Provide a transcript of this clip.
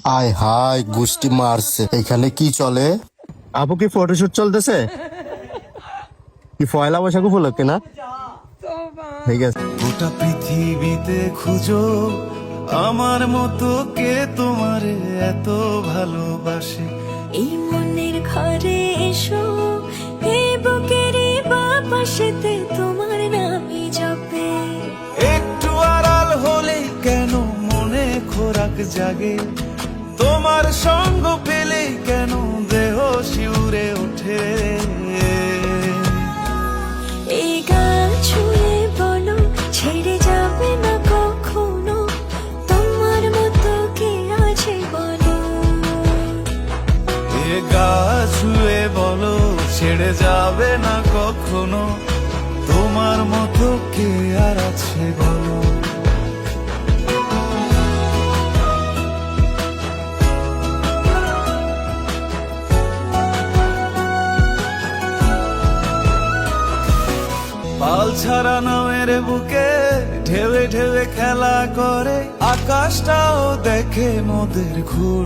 আয় হায় গুষ্টি মারছে। এখানে কি চলে? আপু কি ফটোশুট চলতেছে? কি পয়লা বৈশাখ উপলক্ষে না? ঠিক আছে। গোটা পৃথিবীতে খুঁজো আমার মতো কে তোমার এত ভালোবাসে। এই মনের ঘরে এসো, এই বুকেরই বাপাশেতে তোমার নামই জপে। একটু আড়াল হলে কেন মনে খোরাক জাগে, তোমার সঙ্গ পেলে কেন দেহ শিউরে ওঠে। এই গান ছুঁয়ে বলো ছেড়ে যাবে না কখনো, তোমার মতো কে আছে বলো। এ গা ছুঁয়ে বলো ছেড়ে যাবে না কখনো, তোমার মতো কে আর আছে বলো। পাল ছাড়া নামের বুকে ঢেউে ঢেউে খেলা করে, আকাশটাও দেখে মোদের ঘুর।